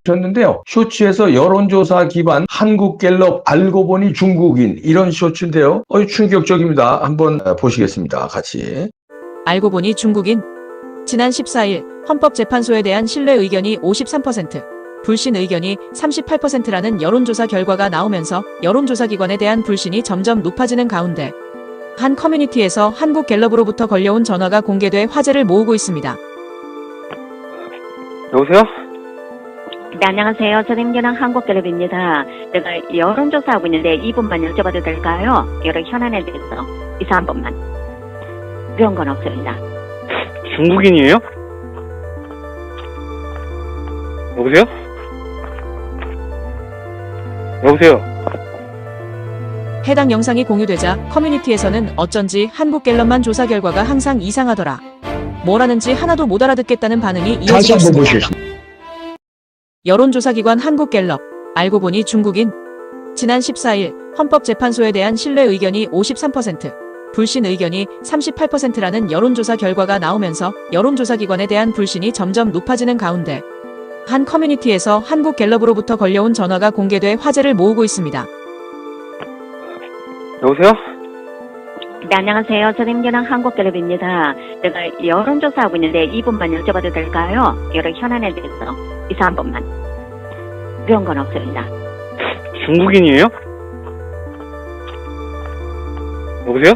셨는데요. 쇼츠에서 여론조사 기반 한국갤럽 알고 보니 중국인 이런 쇼츠인데요. 충격적입니다. 한번 보시겠습니다. 같이. 알고 보니 중국인. 지난 14일 헌법재판소에 대한 신뢰 의견이 53%, 불신 의견이 38%라는 여론조사 결과가 나오면서 여론조사기관에 대한 불신이 점점 높아지는 가운데 한 커뮤니티에서 한국갤럽으로부터 걸려온 전화가 공개돼 화제를 모으고 있습니다. 여보세요? 네, 안녕하세요. 저는 한국갤럽입니다. 제가 여론조사하고 있는데 2분만 여쭤봐도 될까요? 여러 현안에 대해서 이사 한 번만. 그런 건 없습니다. 중국인이에요? 여보세요? 여보세요? 해당 영상이 공유되자 커뮤니티에서는 어쩐지 한국갤럽만 조사 결과가 항상 이상하더라. 뭐라는지 하나도 못 알아듣겠다는 반응이 이어지고 있습니다. 여론조사기관 한국갤럽, 알고 보니 중국인. 지난 14일 헌법재판소에 대한 신뢰 의견이 53%, 불신 의견이 38%라는 여론조사 결과가 나오면서 여론조사기관에 대한 불신이 점점 높아지는 가운데 한 커뮤니티에서 한국갤럽으로부터 걸려온 전화가 공개돼 화제를 모으고 있습니다. 여보세요? 네, 안녕하세요. 저는 한국갤럽입니다. 제가 여론조사하고 있는데 2분만 여쭤봐도 될까요? 여러 현안에 대해서 이사 한 번만. 그런 건 없습니다. 중국인이에요? 여보세요?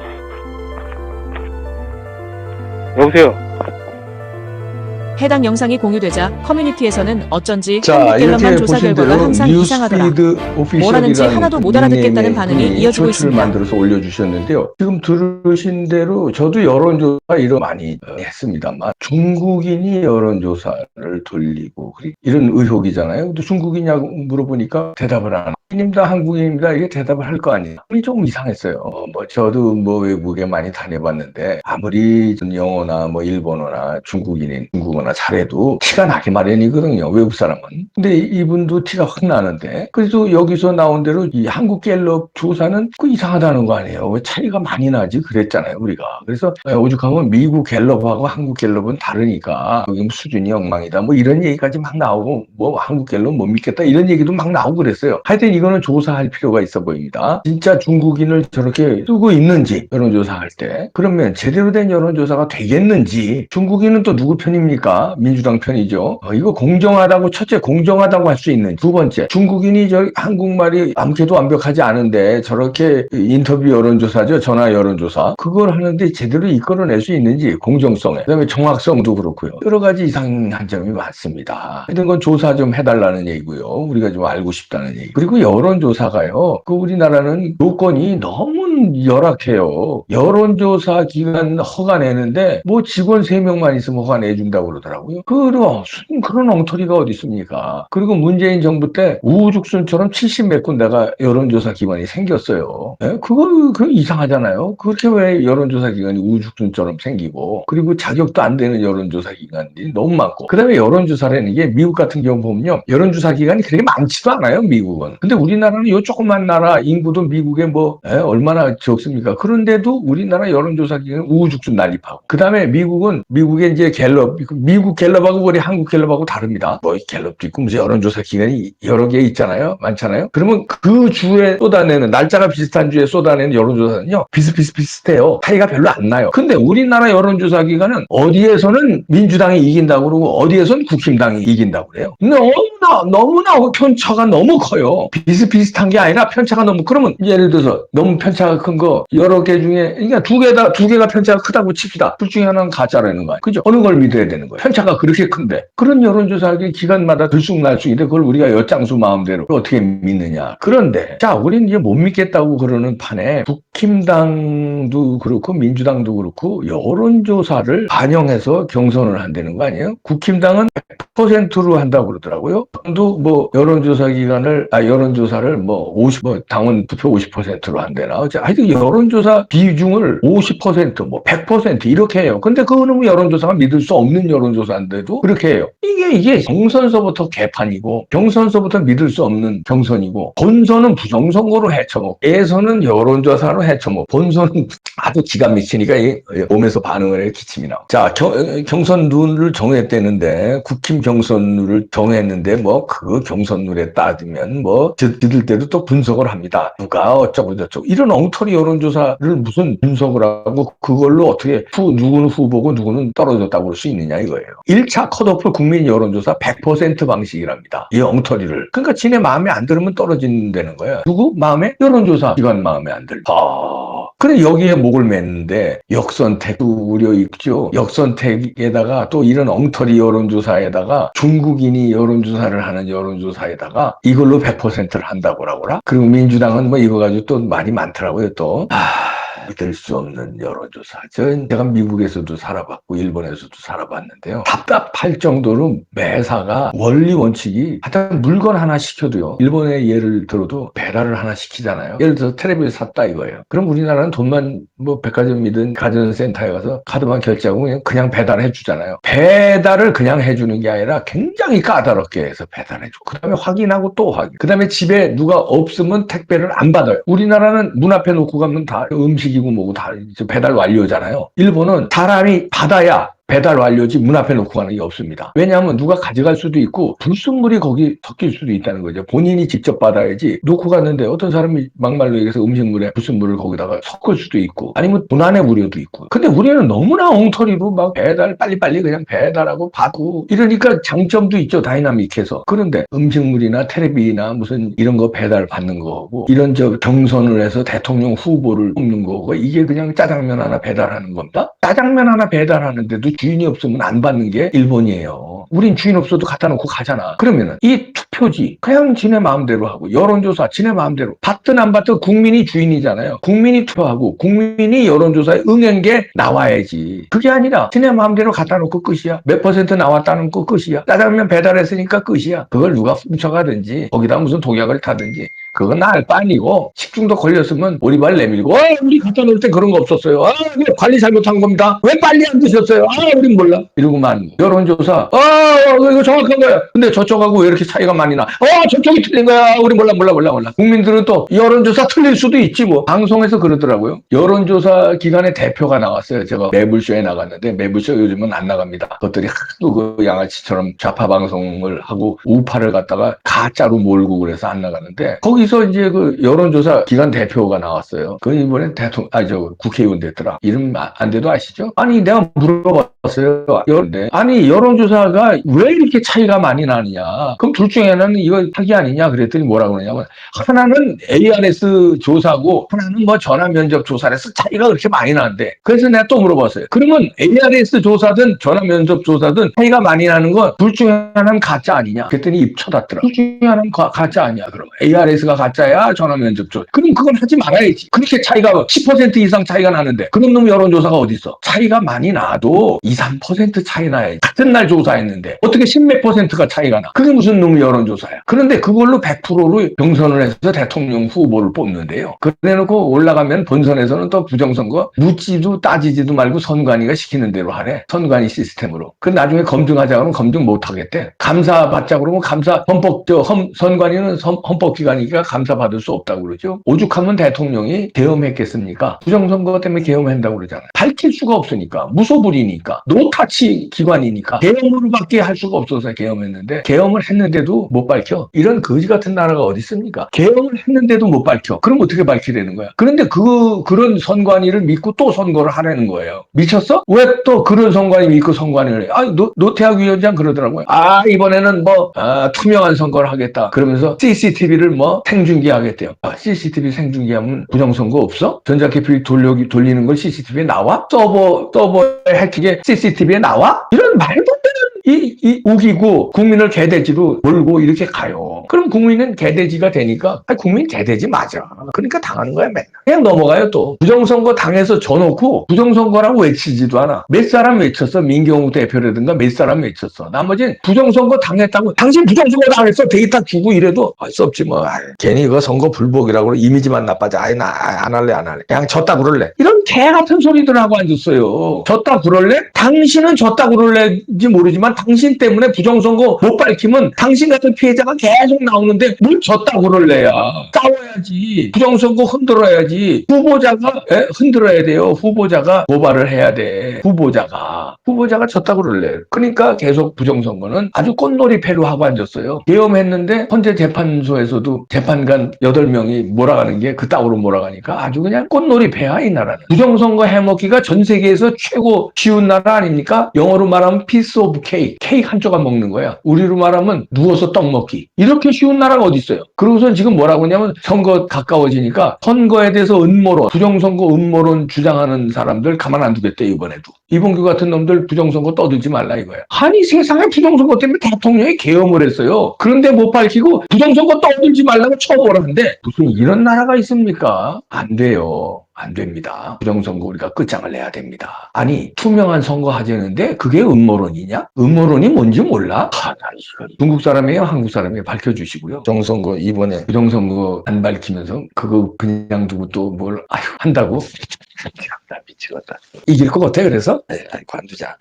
여보세요? 해당 영상이 공유되자 커뮤니티에서는 어쩐지 자, 한국갤럽만 이렇게 조사 보신 결과가 대로 항상 이상하더라. 뉴스피드 뭐라는지 오피셜이라는 하나도 못 알아듣겠다는 반응이 이어지고 쇼츠를 있습니다. 만들어서 올려주셨는데요. 지금 들으신 대로 저도 여론조사 이런 많이 했습니다만 중국인이 여론조사를 돌리고 이런 의혹이잖아요. 근데 중국이냐고 물어보니까 대답을 안 하고 한국인입니다, 한국인입니다 이게 대답을 할 거 아니에요. 좀 이상했어요. 저도 외국에 많이 다녀봤는데 아무리 영어나 일본어나 중국어나 잘해도 티가 나기 마련이거든요. 외국 사람은. 근데 이분도 티가 확 나는데 그래도 여기서 나온 대로 이 한국갤럽 조사는 이상하다는 거 아니에요. 왜 차이가 많이 나지? 그랬잖아요, 우리가. 그래서 오죽하면 미국 갤럽하고 한국 갤럽은 다르니까 여기 수준이 엉망이다. 이런 얘기까지 막 나오고 한국 갤럽 못 믿겠다 이런 얘기도 막 나오고 그랬어요. 하여튼 이거는 조사할 필요가 있어 보입니다. 진짜 중국인을 저렇게 쓰고 있는지 여론조사할 때 그러면 제대로 된 여론조사가 되겠는지 중국인은 또 누구 편입니까? 민주당 편이죠. 이거 공정하다고 첫째 공정하다고 할 수 있는지 두 번째 중국인이 한국말이 아무개도 완벽하지 않은데 저렇게 인터뷰 여론조사죠. 전화 여론조사 그걸 하는데 제대로 이끌어낼 수 있는지 공정성에 그다음에 정확성도 그렇고요. 여러 가지 이상한 점이 많습니다. 하여튼 건 조사 좀 해달라는 얘기고요. 우리가 좀 알고 싶다는 얘기. 그리고 여론조사가요. 우리나라는 요건이 너무 열악해요. 여론조사 기관 허가 내는데 직원 3명만 있으면 허가 내준다고 그러더라고요. 그런 엉터리가 어디 있습니까? 그리고 문재인 정부 때 우후죽순처럼 70몇 군데가 여론조사 기관이 생겼어요. 그거 이상하잖아요. 그렇게 왜 여론조사 기관이 우후죽순처럼 생기고 그리고 자격도 안 되는 여론조사 기관들이 너무 많고 그다음에 여론조사라는 게 미국 같은 경우 보면요. 여론조사 기관이 그렇게 많지도 않아요. 미국은. 근데 우리나라는 요 조그만 나라 인구도 미국에 얼마나 적습니까? 그런데도 우리나라 여론조사 기관은 우후죽순 난립하고 그다음에 미국의 이제 갤럽 미국 갤럽하고 우리 한국 갤럽하고 다릅니다. 갤럽도 있고 무슨 여론조사 기관이 여러 개 있잖아요. 많잖아요. 그러면 그 주에 쏟아내는 날짜가 비슷한 주에 쏟아내는 여론조사는요. 비슷해요. 차이가 별로 안 나요. 근데 우리나라 여론조사 기관은 어디에서는 민주당이 이긴다고 그러고 어디에서는 국힘당이 이긴다고 그래요. 너무나 편차가 너무 커요. 비슷비슷한 게 아니라 편차가 너무 그러면 예를 들어서 너무 편차가 큰 거 여러 개 중에 그러니까 두 개가 편차가 크다고 칩시다. 둘 중에 하나는 가짜라는 거예요. 그죠? 어느 걸 믿어야 되는 거예요. 편차가 그렇게 큰데 그런 여론조사기 기간마다 들쑥날쑥인데 그걸 우리가 엿장수 마음대로 어떻게 믿느냐. 그런데 우리는 이제 못 믿겠다고 그러는 판에 국힘당도 그렇고 민주당도 그렇고 여론조사를 반영해서 경선을 한다는 거 아니에요? 국힘당은 100%로 한다고 그러더라고요. 또 여론조사 기관을 여론조사를 당원 투표 50%로 한대나. 하여튼 여론조사 비중을 50% 100% 이렇게 해요. 근데 그거는 여론조사가 믿을 수 없는 여론조사인데도 그렇게 해요. 이게 경선서부터 개판이고 경선서부터 믿을 수 없는 경선이고 본선은 부정선거로 헤쳐먹고 예선은 여론조사로 헤쳐먹고 본선은 아주 기가 미치니까 몸에서 반응을 해 기침이 나와. 경선 룰을 정했다는데 국힘 경선룰을 정했는데 뭐 그 경선룰에 따르면 뭐 저들 때도 또 분석을 합니다. 누가 어쩌고 저쩌고 이런 엉터리 여론조사를 무슨 분석을 하고 그걸로 어떻게 누구는 후보고 누구는 떨어졌다고 볼 수 있느냐 이거예요. 1차 컷오프 국민 여론조사 100% 방식이랍니다. 이 엉터리를. 그러니까 지네 마음에 안 들으면 떨어진다는 거야. 누구 마음에? 여론조사 기관 마음에 안 들어. 그래 여기에 목을 맸는데 역선택도 우려 있죠. 역선택에다가 또 이런 엉터리 여론조사에다가 중국인이 여론조사를 하는 여론조사에다가 이걸로 100%를 한다고 하더라. 그리고 민주당은 뭐 이거 가지고 또 말이 많더라고요 또. 믿을 수 없는 여론조사. 제가 미국에서도 살아봤고 일본에서도 살아봤는데요. 답답할 정도로 매사가 원리 원칙이 하여튼 물건 하나 시켜도요. 일본의 예를 들어도 배달을 하나 시키잖아요. 예를 들어서 텔레비를 샀다 이거예요. 그럼 우리나라는 돈만 뭐 백화점이든 가전센터에 가서 카드만 결제하고 그냥 배달해 주잖아요. 배달을 그냥 해주는 게 아니라 굉장히 까다롭게 해서 배달해 주고 그 다음에 확인하고 또 확인. 그 다음에 집에 누가 없으면 택배를 안 받아요. 우리나라는 문 앞에 놓고 가면 다 음식이고 뭐고 다 배달 완료잖아요. 일본은 사람이 받아야 배달 완료지 문 앞에 놓고 가는 게 없습니다. 왜냐하면 누가 가져갈 수도 있고 불순물이 거기 섞일 수도 있다는 거죠. 본인이 직접 받아야지 놓고 갔는데 어떤 사람이 막말로 얘기해서 음식물에 불순물을 거기다가 섞을 수도 있고 아니면 도난의 우려도 있고. 근데 우리는 너무나 엉터리로 막 배달 빨리빨리 그냥 배달하고 받고 이러니까 장점도 있죠. 다이나믹해서. 그런데 음식물이나 텔레비나 무슨 이런 거 배달 받는 거고 이런 경선을 해서 대통령 후보를 뽑는 거고 이게 그냥 짜장면 하나 배달하는 겁니다. 짜장면 하나 배달하는데도 주인이 없으면 안 받는 게 일본이에요. 우린 주인 없어도 갖다 놓고 가잖아. 그러면은 이 투표지 그냥 지네 마음대로 하고 여론조사 지네 마음대로 받든 안 받든 국민이 주인이잖아요. 국민이 투표하고 국민이 여론조사에 응한 게 나와야지. 그게 아니라 지네 마음대로 갖다 놓고 끝이야. 몇 % 나왔다는 거 끝이야. 짜장면 배달했으니까 끝이야. 그걸 누가 훔쳐가든지 거기다 무슨 독약을 타든지 그건 나 알 바 아니고 식중독 걸렸으면 오리발 내밀고 우리 갖다 놓을 때 그런 거 없었어요. 관리 잘못한 겁니다. 왜 빨리 안 드셨어요? 우린 몰라. 이러고만 여론조사 이거 정확한 거야. 근데 저쪽하고 왜 이렇게 차이가 많이 나? 저쪽이 틀린 거야. 우리 몰라. 국민들은 또 여론조사 틀릴 수도 있지 뭐. 방송에서 그러더라고요. 여론조사 기관의 대표가 나왔어요. 제가 매불쇼에 나갔는데 매불쇼 요즘은 안 나갑니다. 그것들이 하도 그 양아치처럼 좌파 방송을 하고 우파를 갖다가 가짜로 몰고 그래서 안 나가는데 거기서 이제 그 여론조사 기관 대표가 나왔어요. 그 이번에 국회의원 됐더라. 이름 안 돼도 아시죠? 아니 내가 물어봤어요. 아니 여론조사가 왜 이렇게 차이가 많이 나느냐? 그럼 둘 중에 하나는 이거 사기 아니냐? 그랬더니 뭐라고 그러냐면 하나는 ARS 조사고 하나는 뭐 전화 면접 조사에서 차이가 그렇게 많이 나는데 그래서 내가 또 물어봤어요. 그러면 ARS 조사든 전화 면접 조사든 차이가 많이 나는 건 둘 중에 하나는 가짜 아니냐? 그랬더니 입 쳐닫더라. 둘 중에 하나는 가짜 아니야. 그럼 ARS가 가짜야? 전화 면접 조사. 그럼 그건 하지 말아야지. 그렇게 차이가 10% 이상 차이가 나는데 그런 놈 여론조사가 어디 있어? 차이가 많이 나도 2, 3% 차이 나야지. 같은 날 조사했는데 어떻게 10몇 %가 차이가 나? 그게 무슨 놈의 여론조사야? 그런데 그걸로 100%로 경선을 해서 대통령 후보를 뽑는데요. 그래놓고 올라가면 본선에서는 또 부정선거 묻지도 따지지도 말고 선관위가 시키는 대로 하래. 선관위 시스템으로. 그 나중에 검증하자 그러면 검증 못 하겠대. 감사 받자 그러면 선관위는 헌법기관이니까 감사 받을 수 없다고 그러죠. 오죽하면 대통령이 계엄했겠습니까? 부정선거 때문에 계엄한다고 그러잖아요. 밝힐 수가 없으니까. 무소불위니까. 노타치 기관이니까. 계엄으로밖에 할 수가 없어서 계엄했는데 계엄을 했는데도 못 밝혀. 이런 거지 같은 나라가 어디 있습니까? 계엄을 했는데도 못 밝혀. 그럼 어떻게 밝히려는 거야? 그런데 그런 선관위를 믿고 또 선거를 하라는 거예요. 미쳤어? 왜 또 그런 선관위 믿고 선관위를 해? 노태학 위원장 그러더라고요. 이번에는 투명한 선거를 하겠다. 그러면서 CCTV를 생중계하겠대요. CCTV 생중계하면 부정선거 없어? 전자기표 돌리는 걸 CCTV에 나와? 서버에 해킹에 CCTV에 나와? 이런 말도 안 되는 이 우기고 국민을 개돼지로 몰고 이렇게 가요. 그럼 국민은 개돼지가 되니까 국민 개돼지 맞아. 그러니까 당하는 거야 맨날. 그냥 넘어가요 또. 부정선거 당해서 져놓고 부정선거라고 외치지도 않아. 몇 사람 외쳤어. 민경욱 대표라든가 몇 사람 외쳤어. 나머지는 부정선거 당했다고 당신 부정선거 당했어. 데이터 주고 이래도 할 수 없지 뭐. 괜히 그거 선거 불복이라고 이미지만 나빠져. 나 안 할래. 그냥 졌다 그럴래. 이런 개 같은 소리들 하고 앉았어요. 졌다 그럴래? 당신은 졌다 그럴래인지 모르지만 당신 당신 때문에 부정선거 못 밝히면 당신 같은 피해자가 계속 나오는데 뭘 졌다고 그럴래야. 싸워야지. 부정선거 흔들어야지. 후보자가 흔들어야 돼요. 후보자가 고발을 해야 돼. 후보자가 졌다고 그럴래. 그러니까 계속 부정선거는 아주 꽃놀이패로 하고 앉았어요. 계엄했는데 헌재 재판소에서도 재판관 8명이 몰아가는 게 그따구로 몰아가니까 아주 그냥 꽃놀이패야, 이 나라는. 부정선거 해먹기가 전 세계에서 최고 쉬운 나라 아닙니까? 영어로 말하면 piece of cake. 케이크 한 조각 먹는 거야. 우리로 말하면 누워서 떡 먹기. 이렇게 쉬운 나라가 어디 있어요? 그러고선 지금 뭐라고 하냐면 선거 가까워지니까 선거에 대해서 음모론, 부정선거 음모론 주장하는 사람들 가만 안 두겠대, 이번에도. 이봉규 같은 놈들 부정선거 떠들지 말라 이거야. 아니, 세상에 부정선거 때문에 대통령이 계엄을 했어요. 그런데 못 밝히고 부정선거 떠들지 말라고 처벌하는데 무슨 이런 나라가 있습니까? 안 돼요. 안 됩니다. 부정선거 우리가 끝장을 내야 됩니다. 아니, 투명한 선거 하자는데 그게 음모론이냐? 음모론이 뭔지 몰라? 중국 사람이에요? 한국 사람이에요? 밝혀주시고요. 부정선거 이번에 부정선거 안 밝히면서 그거 그냥 두고 또 뭘 한다고? 미치겠다. 이길 것 같아. 그래서 관두자.